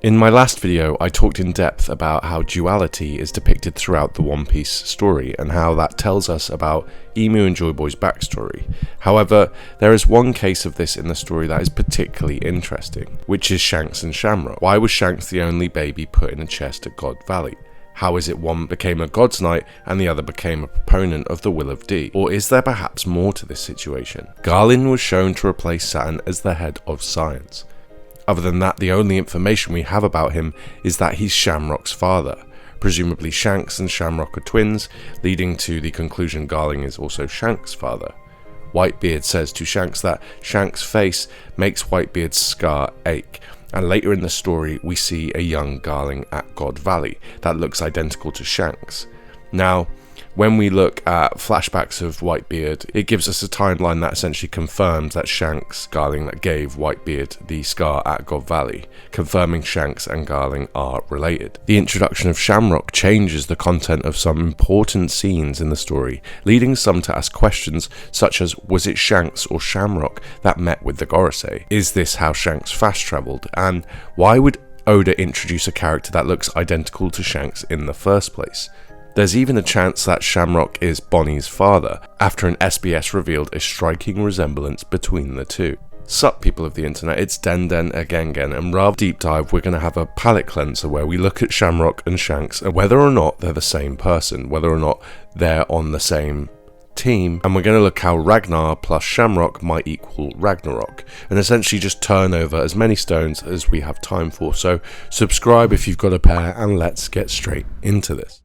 In my last video, I talked in depth about how duality is depicted throughout the One Piece story and how that tells us about Emu and Joy Boy's backstory. However, there is one case of this in the story that is particularly interesting, which is Shanks and Shamrock. Why was Shanks the only baby put in a chest at God Valley? How is it one became a God's Knight and the other became a proponent of the Will of D? Or is there perhaps more to this situation? Garlin was shown to replace Saturn as the head of science. Other than that, the only information we have about him is that he's Shamrock's father. Presumably Shanks and Shamrock are twins, leading to the conclusion Garling is also Shanks' father. Whitebeard says to Shanks that Shanks' face makes Whitebeard's scar ache, and later in the story we see a young Garling at God Valley that looks identical to Shanks. Now, when we look at flashbacks of Whitebeard, it gives us a timeline that essentially confirms that Shanks Garling that gave Whitebeard the scar at God Valley, confirming Shanks and Garling are related. The introduction of Shamrock changes the content of some important scenes in the story, leading some to ask questions such as, was it Shanks or Shamrock that met with the Gorosei? Is this how Shanks fast travelled? And why would Oda introduce a character that looks identical to Shanks in the first place? There's even a chance that Shamrock is Bonnie's father, after an SBS revealed a striking resemblance between the two. Sup people of the internet, it's Den again, and rather deep dive we're going to have a palate cleanser where we look at Shamrock and Shanks and whether or not they're the same person, whether or not they're on the same team, and we're going to look how Ragnar plus Shamrock might equal Ragnarok, and essentially just turn over as many stones as we have time for. So subscribe if you've got a pair, and let's get straight into this.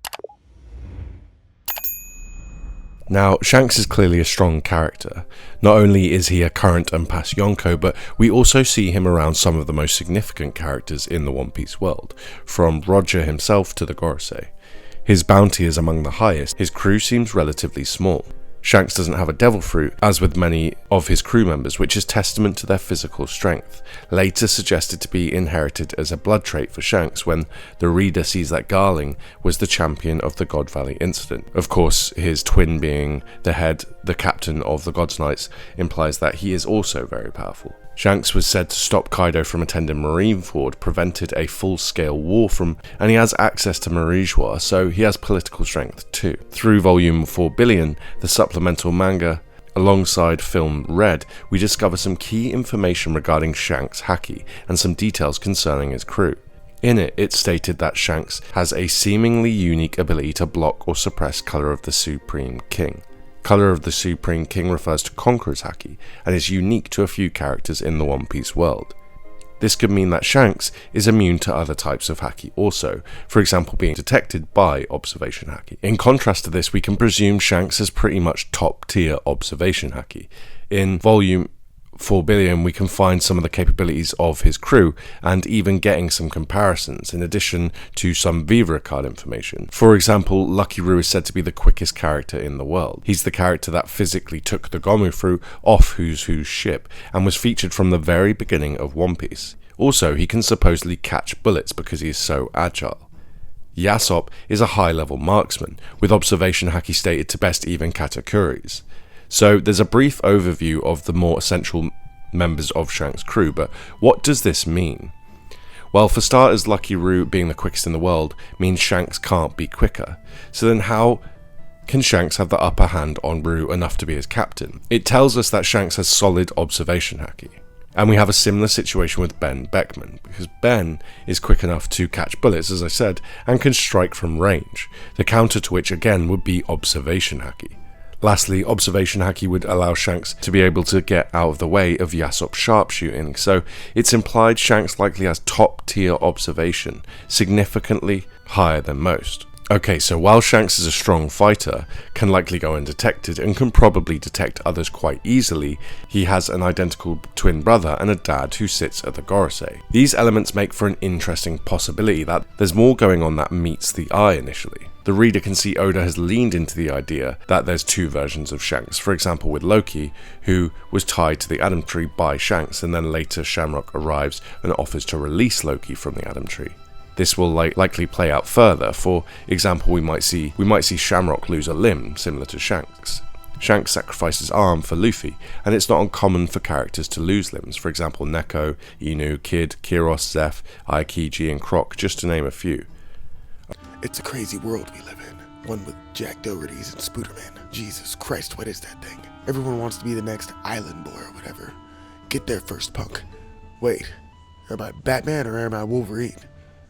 Now, Shanks is clearly a strong character. Not only is he a current and past Yonko, but we also see him around some of the most significant characters in the One Piece world, from Roger himself to the Gorosei. His bounty is among the highest, his crew seems relatively small. Shanks doesn't have a devil fruit, as with many of his crew members, which is testament to their physical strength, later suggested to be inherited as a blood trait for Shanks when the reader sees that Garling was the champion of the God Valley incident. Of course, his twin being the captain of the God's Knights, implies that he is also very powerful. Shanks was said to stop Kaido from attending Marineford, prevented a full-scale war and he has access to Marijois, so he has political strength too. Through volume 4 billion, the supplemental manga, alongside film Red, we discover some key information regarding Shanks' haki and some details concerning his crew. In it, it's stated that Shanks has a seemingly unique ability to block or suppress Color of the Supreme King. Color of the Supreme King refers to Conqueror's haki and is unique to a few characters in the One Piece world. This could mean that Shanks is immune to other types of haki also, for example being detected by observation haki. In contrast to this, we can presume Shanks is pretty much top tier observation haki. In volume 4 billion, we can find some of the capabilities of his crew and even getting some comparisons in addition to some Viva card information. For example, Lucky Roo is said to be the quickest character in the world. He's the character that physically took the Gomu fruit off Who's Who's ship and was featured from the very beginning of One Piece. Also, he can supposedly catch bullets because he is so agile. Yasop is a high-level marksman, with observation haki stated to best even katakuris. So there's a brief overview of the more essential members of Shanks' crew, but what does this mean? Well, for starters, Lucky Roo being the quickest in the world means Shanks can't be quicker. So then how can Shanks have the upper hand on Roo enough to be his captain? It tells us that Shanks has solid observation haki. And we have a similar situation with Ben Beckman, because Ben is quick enough to catch bullets, as I said, and can strike from range, the counter to which again would be observation haki. Lastly, observation haki would allow Shanks to be able to get out of the way of Yasop's sharpshooting, so it's implied Shanks likely has top tier observation, significantly higher than most. Okay, so while Shanks is a strong fighter, can likely go undetected, and can probably detect others quite easily, he has an identical twin brother and a dad who sits at the Gorosei. These elements make for an interesting possibility that there's more going on that meets the eye initially. The reader can see Oda has leaned into the idea that there's two versions of Shanks, for example with Loki, who was tied to the Adam Tree by Shanks, and then later Shamrock arrives and offers to release Loki from the Adam Tree. This will likely play out further. For example, we might see Shamrock lose a limb, similar to Shanks. Shanks sacrificed his arm for Luffy, and it's not uncommon for characters to lose limbs, for example Neko, Inu, Kid, Kiros, Zeph, Aokiji and Croc, just to name a few. It's a crazy world we live in, one with Jack Dougherty's and Spooderman. Jesus Christ, what is that thing? Everyone wants to be the next Island Boy or whatever. Get there first, punk. Wait, am I Batman or am I Wolverine?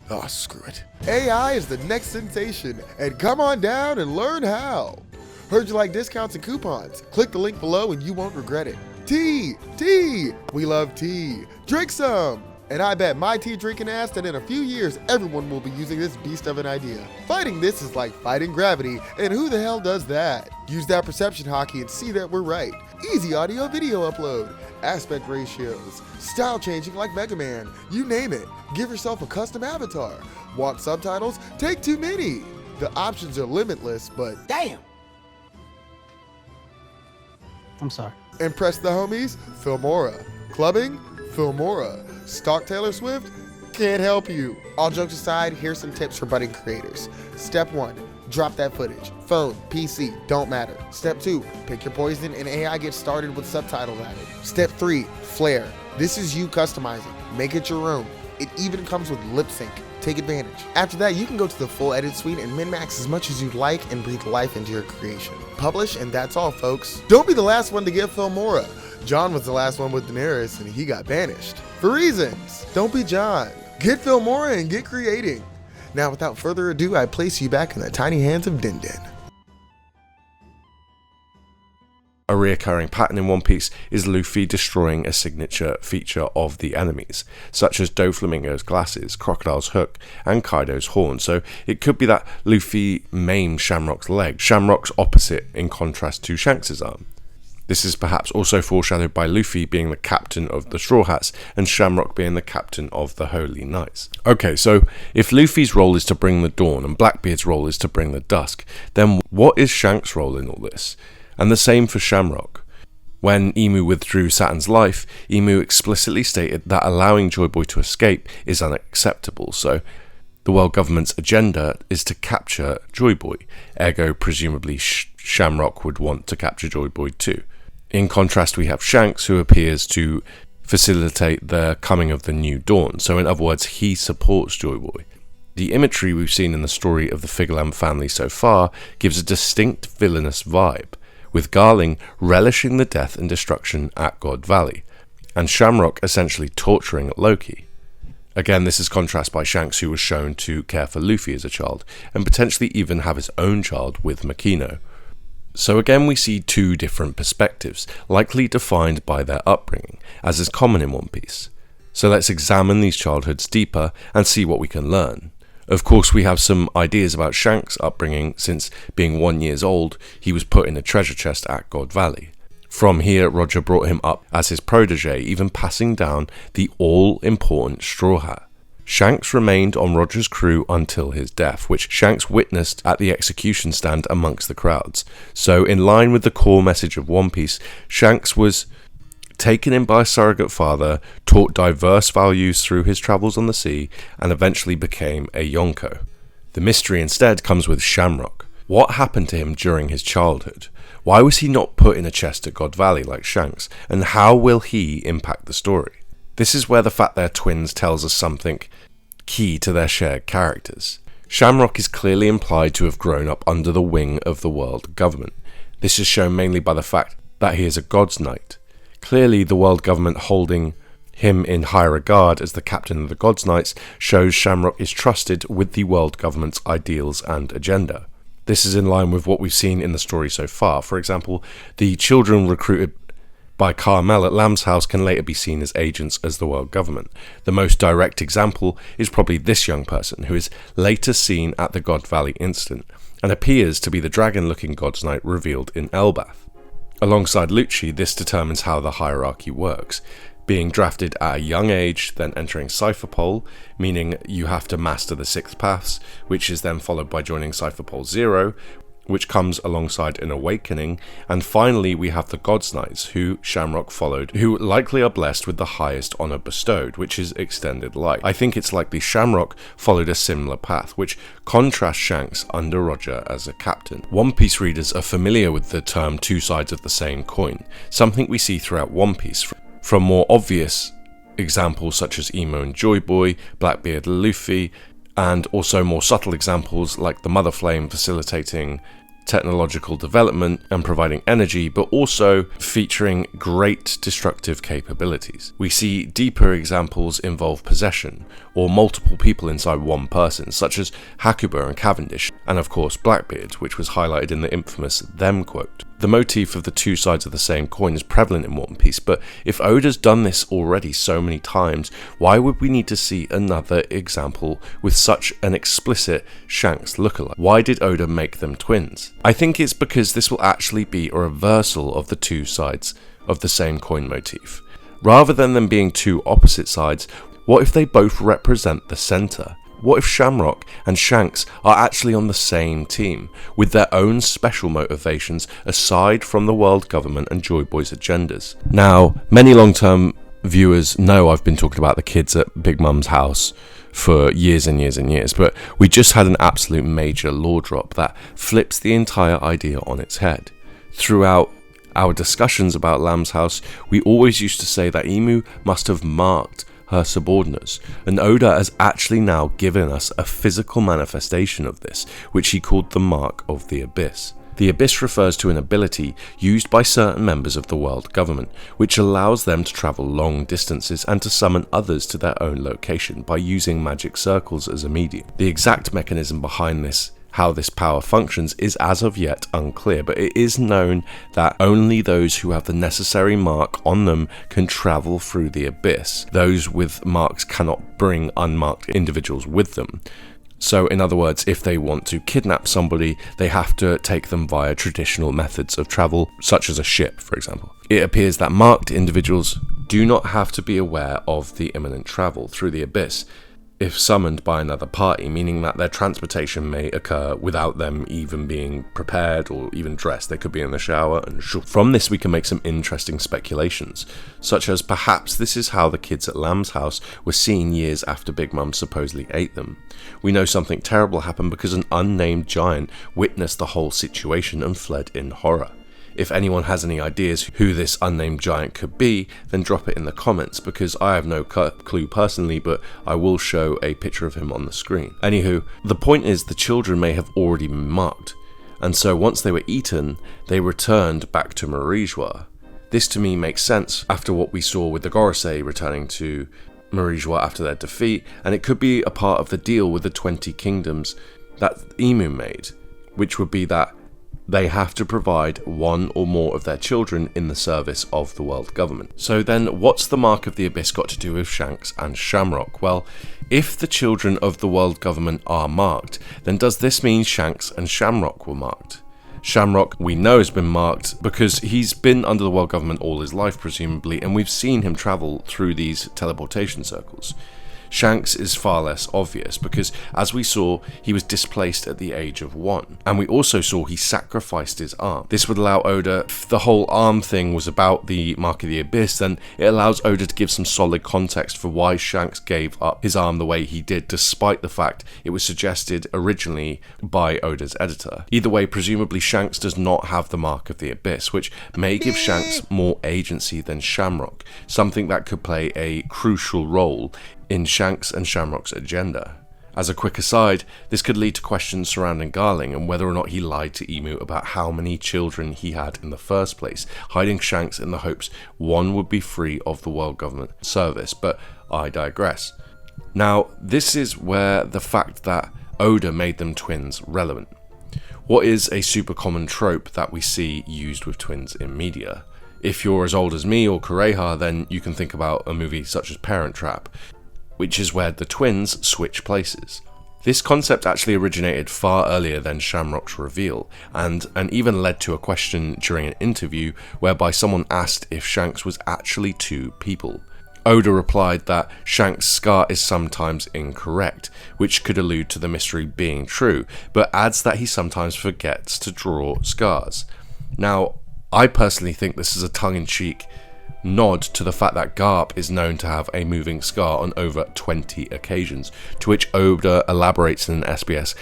Oh, screw it. AI is the next sensation, and come on down and learn how. Heard you like discounts and coupons. Click the link below and you won't regret it. Tea! We love tea. Drink some! And I bet my tea drinking ass that in a few years everyone will be using this beast of an idea. Fighting this is like fighting gravity, and who the hell does that? Use that perception hockey and see that we're right. Easy audio video upload, aspect ratios, style changing like Mega Man, you name it. Give yourself a custom avatar. Want subtitles? Take too many. The options are limitless, but damn! I'm sorry. Impress the homies? Filmora. Clubbing? Filmora. Stalk Taylor Swift? Can't help you. All jokes aside, here's some tips for budding creators. Step 1, drop that footage. Phone, PC, don't matter. Step 2, pick your poison and AI gets started with subtitles added. Step 3, flare. This is you customizing. Make it your own. It even comes with lip sync. Take advantage. After that, you can go to the full edit suite and min-max as much as you'd like and breathe life into your creation. Publish, and that's all, folks. Don't be the last one to get Filmora. John was the last one with Daenerys and he got banished. For reasons. Don't be John. Get Filmora and get creating. Now, without further ado, I place you back in the tiny hands of Din Din. A reoccurring pattern in One Piece is Luffy destroying a signature feature of the enemies, such as Doflamingo's glasses, Crocodile's hook, and Kaido's horn, so it could be that Luffy maimed Shamrock's leg, Shamrock's opposite in contrast to Shanks' arm. This is perhaps also foreshadowed by Luffy being the captain of the Straw Hats and Shamrock being the captain of the Holy Knights. Okay, so if Luffy's role is to bring the dawn and Blackbeard's role is to bring the dusk, then what is Shanks' role in all this? And the same for Shamrock. When Emu withdrew Saturn's life, Emu explicitly stated that allowing Joy Boy to escape is unacceptable, so the world government's agenda is to capture Joy Boy, ergo presumably Shamrock would want to capture Joy Boy too. In contrast, we have Shanks, who appears to facilitate the coming of the new dawn, so in other words, he supports Joy Boy. The imagery we've seen in the story of the Figurlam family so far gives a distinct villainous vibe, with Garling relishing the death and destruction at God Valley, and Shamrock essentially torturing Loki. Again, this is contrast by Shanks, who was shown to care for Luffy as a child, and potentially even have his own child with Makino. So again we see two different perspectives, likely defined by their upbringing, as is common in One Piece. So let's examine these childhoods deeper and see what we can learn. Of course, we have some ideas about Shanks' upbringing, since being 1 year old, he was put in a treasure chest at God Valley. From here, Roger brought him up as his protege, even passing down the all-important Straw Hat. Shanks remained on Roger's crew until his death, which Shanks witnessed at the execution stand amongst the crowds. So, in line with the core message of One Piece, Shanks was taken in by a surrogate father, taught diverse values through his travels on the sea, and eventually became a Yonko. The mystery instead comes with Shamrock. What happened to him during his childhood? Why was he not put in a chest at God Valley like Shanks? And how will he impact the story? This is where the fact they're twins tells us something key to their shared characters. Shamrock is clearly implied to have grown up under the wing of the world government. This is shown mainly by the fact that he is a God's Knight. Clearly, the world government holding him in high regard as the captain of the God's Knights shows Shamrock is trusted with the world government's ideals and agenda. This is in line with what we've seen in the story so far. For example, the children recruited by Carmel at Lamb's house can later be seen as agents as the world government. The most direct example is probably this young person, who is later seen at the God Valley incident, and appears to be the dragon-looking God's Knight revealed in Elbaf. Alongside Lucci, this determines how the hierarchy works. Being drafted at a young age, then entering Cypher Pole, meaning you have to master the 6 paths, which is then followed by joining Cypher Pole 0, which comes alongside an awakening, and finally we have the God's Knights, who Shamrock followed, who likely are blessed with the highest honour bestowed, which is extended life. I think it's likely Shamrock followed a similar path, which contrasts Shanks under Roger as a captain. One Piece readers are familiar with the term two sides of the same coin, something we see throughout One Piece, from more obvious examples such as Emo and Joy Boy, Blackbeard, Luffy, and also more subtle examples like the Mother Flame facilitating technological development and providing energy, but also featuring great destructive capabilities. We see deeper examples involve possession, or multiple people inside one person, such as Hakuba and Cavendish, and of course Blackbeard, which was highlighted in the infamous "them" quote. The motif of the two sides of the same coin is prevalent in One Piece, but if Oda's done this already so many times, why would we need to see another example with such an explicit Shanks lookalike? Why did Oda make them twins? I think it's because this will actually be a reversal of the two sides of the same coin motif. Rather than them being two opposite sides, what if they both represent the center? What if Shamrock and Shanks are actually on the same team, with their own special motivations aside from the world government and Joy Boy's agendas? Now, many long-term viewers know I've been talking about the kids at Big Mum's house for years and years and years, but we just had an absolute major lore drop that flips the entire idea on its head. Throughout our discussions about Lamb's house, we always used to say that Emu must have marked her subordinates, and Oda has actually now given us a physical manifestation of this, which he called the Mark of the Abyss. The Abyss refers to an ability used by certain members of the world government, which allows them to travel long distances and to summon others to their own location by using magic circles as a medium. The exact mechanism behind this, how this power functions, is as of yet unclear, but it is known that only those who have the necessary mark on them can travel through the Abyss. Those with marks cannot bring unmarked individuals with them. So in other words, if they want to kidnap somebody, they have to take them via traditional methods of travel, such as a ship, for example. It appears that marked individuals do not have to be aware of the imminent travel through the Abyss if summoned by another party, meaning that their transportation may occur without them even being prepared or even dressed. They could be in the shower and From this we can make some interesting speculations, such as perhaps this is how the kids at Lamb's house were seen years after Big Mum supposedly ate them. We know something terrible happened because an unnamed giant witnessed the whole situation and fled in horror. If anyone has any ideas who this unnamed giant could be, then drop it in the comments, because I have no clue personally, but I will show a picture of him on the screen. Anywho, the point is the children may have already been marked, and so once they were eaten, they returned back to Marie-Joie. This to me makes sense after what we saw with the Gorosei returning to Marie-Joie after their defeat, and it could be a part of the deal with the 20 kingdoms that Emu made, which would be that they have to provide one or more of their children in the service of the world government. So then, what's the Mark of the Abyss got to do with Shanks and Shamrock? Well, if the children of the world government are marked, then does this mean Shanks and Shamrock were marked? Shamrock, we know, has been marked because he's been under the world government all his life, presumably, and we've seen him travel through these teleportation circles. Shanks is far less obvious because, as we saw, he was displaced at the age of 1, and we also saw he sacrificed his arm. This would allow Oda, if the whole arm thing was about the Mark of the Abyss, then it allows Oda to give some solid context for why Shanks gave up his arm the way he did, despite the fact it was suggested originally by Oda's editor. Either way, presumably Shanks does not have the Mark of the Abyss, which may give Shanks more agency than Shamrock, something that could play a crucial role in Shanks and Shamrock's agenda. As a quick aside, this could lead to questions surrounding Garling and whether or not he lied to Emu about how many children he had in the first place, hiding Shanks in the hopes one would be free of the world government service, but I digress. Now, this is where the fact that Oda made them twins relevant. What is a super common trope that we see used with twins in media? If you're as old as me or Kureha, then you can think about a movie such as Parent Trap, which is where the twins switch places. This concept actually originated far earlier than Shamrock's reveal, and even led to a question during an interview whereby someone asked if Shanks was actually two people. Oda replied that Shanks' scar is sometimes incorrect, which could allude to the mystery being true, but adds that he sometimes forgets to draw scars. Now, I personally think this is a tongue-in-cheek nod to the fact that Garp is known to have a moving scar on over 20 occasions, to which Oda elaborates in an SBS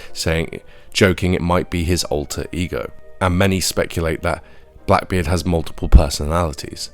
joking it might be his alter ego, and many speculate that Blackbeard has multiple personalities.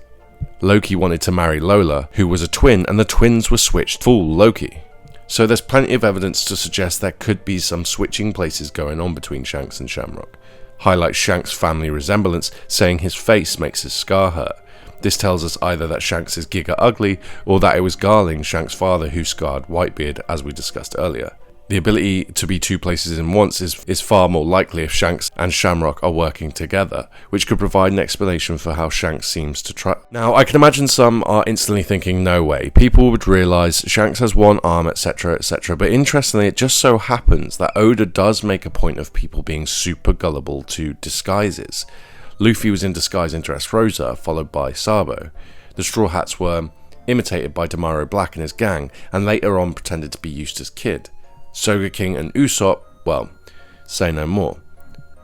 Loki wanted to marry Lola, who was a twin, and the twins were switched full Loki. So there's plenty of evidence to suggest there could be some switching places going on between Shanks and Shamrock. Highlights Shanks' family resemblance, saying his face makes his scar hurt. This tells us either that Shanks is giga ugly, or that it was Garling, Shanks' father, who scarred Whitebeard, as we discussed earlier. The ability to be two places in once is far more likely if Shanks and Shamrock are working together, which could provide an explanation for how Shanks seems to try. Now, I can imagine some are instantly thinking, no way, people would realise Shanks has one arm, etc, etc, but interestingly, it just so happens that Oda does make a point of people being super gullible to disguises. Luffy was in disguise in Dressrosa, followed by Sabo. The Straw Hats were imitated by Damaro Black and his gang, and later on pretended to be Eustace Kid. Sogeking and Usopp, well, say no more.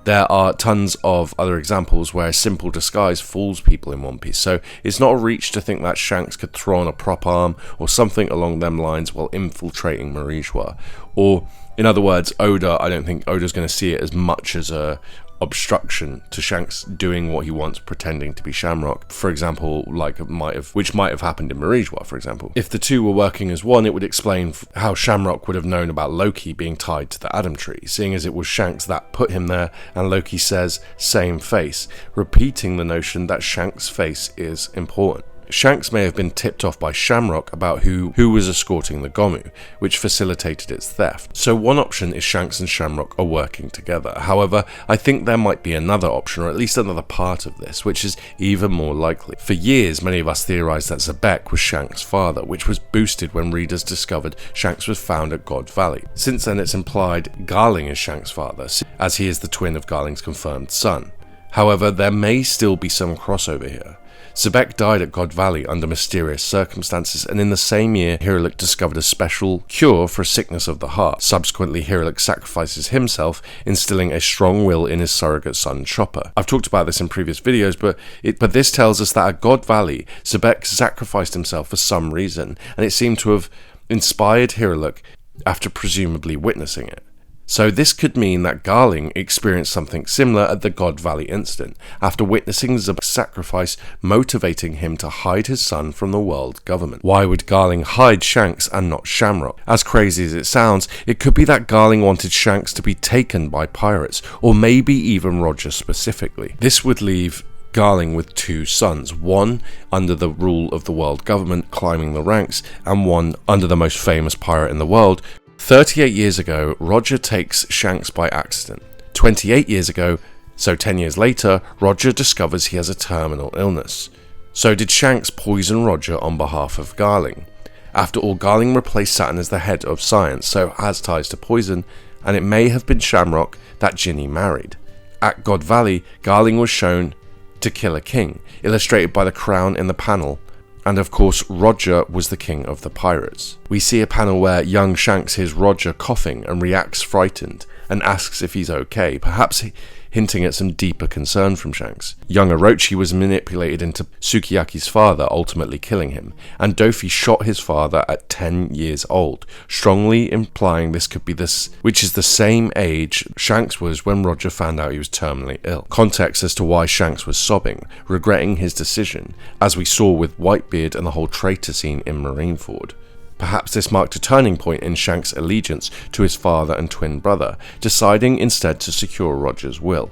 There are tons of other examples where a simple disguise fools people in One Piece, so it's not a reach to think that Shanks could throw on a prop arm or something along them lines while infiltrating Marijois. Or, in other words, I don't think Oda's going to see it as much as a obstruction to Shanks doing what he wants, pretending to be Shamrock, for example, which might have happened in Marijois, for example. If the two were working as one, it would explain how Shamrock would have known about Loki being tied to the Adam Tree, seeing as it was Shanks that put him there, and Loki says, same face, repeating the notion that Shanks' face is important. Shanks may have been tipped off by Shamrock about who was escorting the Gomu, which facilitated its theft. So one option is Shanks and Shamrock are working together. However, I think there might be another option, or at least another part of this, which is even more likely. For years, many of us theorized that Zebek was Shanks' father, which was boosted when readers discovered Shanks was found at God Valley. Since then, it's implied Garling is Shanks' father, as he is the twin of Garling's confirmed son. However, there may still be some crossover here. Zebek died at God Valley under mysterious circumstances, and in the same year, Hiralik discovered a special cure for a sickness of the heart. Subsequently, Hiralik sacrifices himself, instilling a strong will in his surrogate son, Chopper. I've talked about this in previous videos, but this tells us that at God Valley, Zebek sacrificed himself for some reason, and it seemed to have inspired Hiralik after presumably witnessing it. So this could mean that Garling experienced something similar at the God Valley incident, after witnessing Zebek's sacrifice motivating him to hide his son from the world government. Why would Garling hide Shanks and not Shamrock? As crazy as it sounds, it could be that Garling wanted Shanks to be taken by pirates, or maybe even Roger specifically. This would leave Garling with two sons, one under the rule of the world government climbing the ranks, and one under the most famous pirate in the world. 38 years ago, Roger takes Shanks by accident. 28 years ago, so 10 years later, Roger discovers he has a terminal illness. So did Shanks poison Roger on behalf of Garling? After all, Garling replaced Saturn as the head of science, so has ties to poison, and it may have been Shamrock that Ginny married. At God Valley, Garling was shown to kill a king, illustrated by the crown in the panel, and of course Roger was the king of the pirates. We see a panel where young Shanks hears Roger coughing and reacts frightened, and asks if he's okay, perhaps hinting at some deeper concern from Shanks. Young Orochi was manipulated into Sukiyaki's father, ultimately killing him, and Dofi shot his father at 10 years old, strongly implying this could be which is the same age Shanks was when Roger found out he was terminally ill. Context as to why Shanks was sobbing, regretting his decision, as we saw with Whitebeard and the whole traitor scene in Marineford. Perhaps this marked a turning point in Shanks' allegiance to his father and twin brother, deciding instead to secure Roger's will.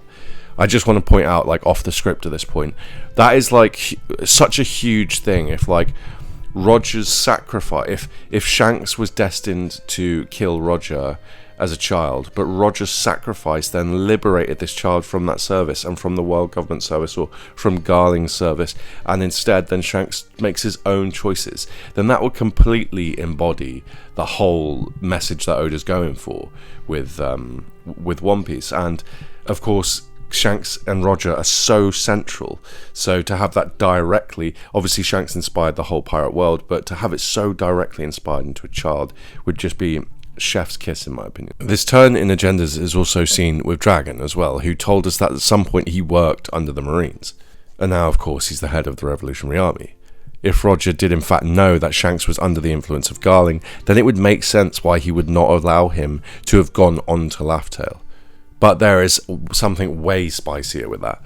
I just want to point out, off the script at this point, that is such a huge thing. If Roger's sacrifice, if Shanks was destined to kill Roger as a child, but Roger's sacrifice then liberated this child from that service and from the world government service or from Garling's service, and instead then Shanks makes his own choices, then that would completely embody the whole message that Oda's going for with One Piece. And of course, Shanks and Roger are so central, so to have that directly, obviously Shanks inspired the whole pirate world, but to have it so directly inspired into a child would just be chef's kiss in my opinion. This turn in agendas is also seen with Dragon as well, who told us that at some point he worked under the Marines, and now of course he's the head of the Revolutionary Army. If Roger did in fact know that Shanks was under the influence of Garling, then it would make sense why he would not allow him to have gone on to Laugh-Tale. But there is something way spicier with that.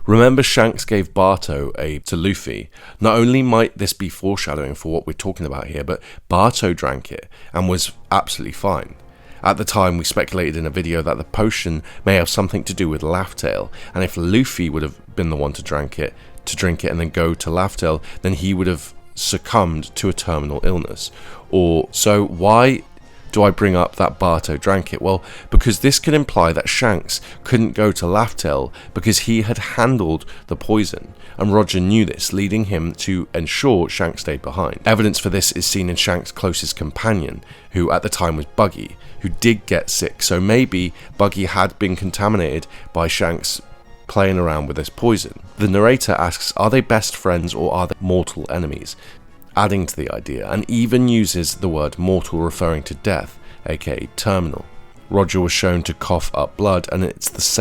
Remember, Shanks gave Barto to Luffy. Not only might this be foreshadowing for what we're talking about here, but Barto drank it and was absolutely fine. At the time, we speculated in a video that the potion may have something to do with Laugh-Tale, and if Luffy would have been the one to drink it and then go to Laugh-Tale, then he would have succumbed to a terminal illness. So why do I bring up that Barto drank it? Well, because this could imply that Shanks couldn't go to Laugh-Tale because he had handled the poison, and Roger knew this, leading him to ensure Shanks stayed behind. Evidence for this is seen in Shanks' closest companion, who at the time was Buggy, who did get sick, so maybe Buggy had been contaminated by Shanks playing around with this poison. The narrator asks, are they best friends or are they mortal enemies? Adding to the idea, and even uses the word mortal referring to death, aka terminal. Roger was shown to cough up blood, and it's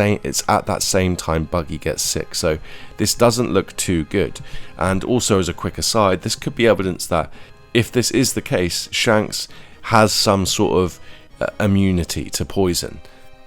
at that same time Buggy gets sick, so this doesn't look too good. And also, as a quick aside, this could be evidence that if this is the case, Shanks has some sort of immunity to poison,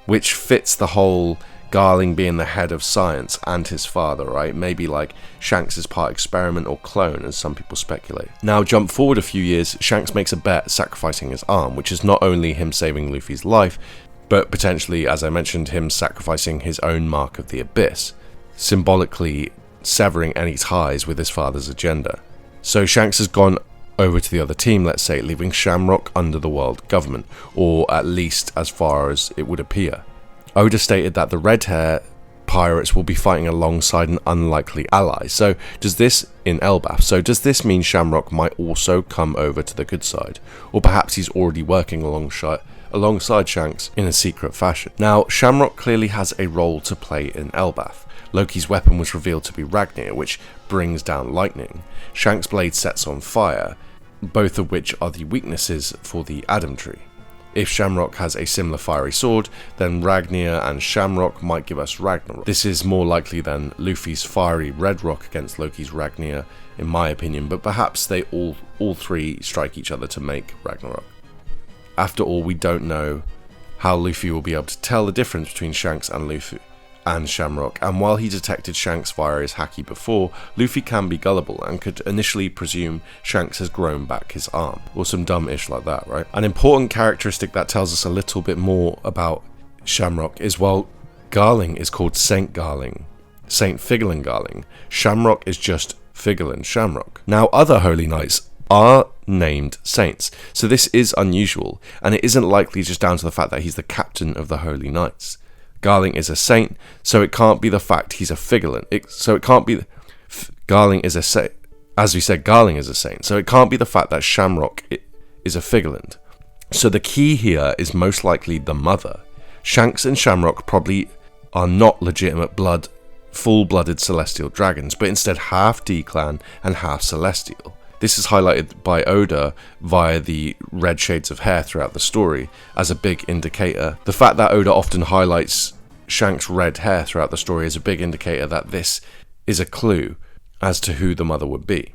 which fits the whole Garling being the head of science and his father, right? Maybe like Shanks is part experiment or clone, as some people speculate. Now jump forward a few years, Shanks makes a bet sacrificing his arm, which is not only him saving Luffy's life, but potentially, as I mentioned, him sacrificing his own mark of the abyss, symbolically severing any ties with his father's agenda. So Shanks has gone over to the other team, let's say, leaving Shamrock under the world government, or at least as far as it would appear. Oda stated that the red hair pirates will be fighting alongside an unlikely ally. So does this mean Shamrock might also come over to the good side? Or perhaps he's already working alongside Shanks in a secret fashion. Now, Shamrock clearly has a role to play in elbaf. Loki's weapon was revealed to be Ragnir, which brings down lightning. Shanks' blade sets on fire, both of which are the weaknesses for the Adam Tree. If Shamrock has a similar fiery sword, then Ragnir and Shamrock might give us Ragnarok. This is more likely than Luffy's fiery red rock against Loki's Ragnir, in my opinion, but perhaps they all three strike each other to make Ragnarok. After all, we don't know how Luffy will be able to tell the difference between Shanks and Luffy and Shamrock, and while he detected Shanks via his haki before, Luffy can be gullible and could initially presume Shanks has grown back his arm, or some dumb ish like that, right? An important characteristic that tells us a little bit more about Shamrock is, while Garling is called Saint Garling, Saint Figolin Garling, Shamrock is just Figolin Shamrock. Now, other holy knights are named saints, so this is unusual, and it isn't likely just down to the fact that he's the captain of the holy knights. Garling is a saint, so it can't be the fact he's a Figolin. Garling is a saint. As we said, Garling is a saint, so it can't be the fact that Shamrock is a Figolin. So the key here is most likely the mother. Shanks and Shamrock probably are not legitimate full-blooded celestial dragons, but instead half D-clan and half celestial. This is highlighted by Oda via the red shades of hair throughout the story as a big indicator. The fact that Oda often highlights Shanks' red hair throughout the story is a big indicator that this is a clue as to who the mother would be.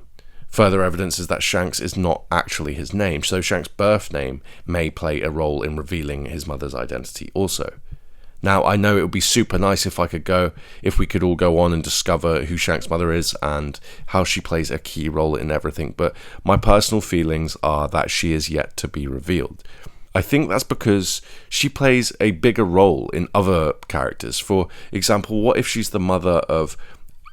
Further evidence is that Shanks is not actually his name, so Shanks' birth name may play a role in revealing his mother's identity also. Now, I know it would be super nice if we could all go on and discover who Shanks' mother is and how she plays a key role in everything, but my personal feelings are that she is yet to be revealed. I think that's because she plays a bigger role in other characters. For example, what if she's the mother of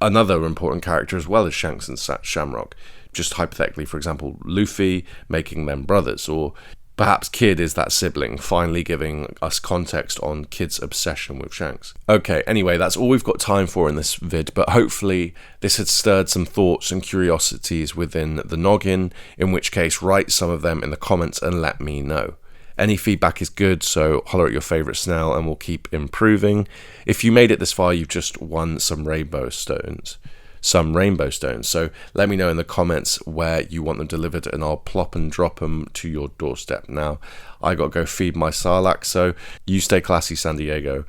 another important character as well as Shanks and Shamrock? Just hypothetically, for example, Luffy, making them brothers, or perhaps Kid is that sibling, finally giving us context on Kid's obsession with Shanks. Okay, anyway, that's all we've got time for in this vid, but hopefully this had stirred some thoughts and curiosities within the noggin, in which case write some of them in the comments and let me know. Any feedback is good, so holler at your favourite snail and we'll keep improving. If you made it this far, you've just won some rainbow stones. So let me know in the comments where you want them delivered and I'll plop and drop them to your doorstep. Now, I got to go feed my Sarlacc, so you stay classy, San Diego.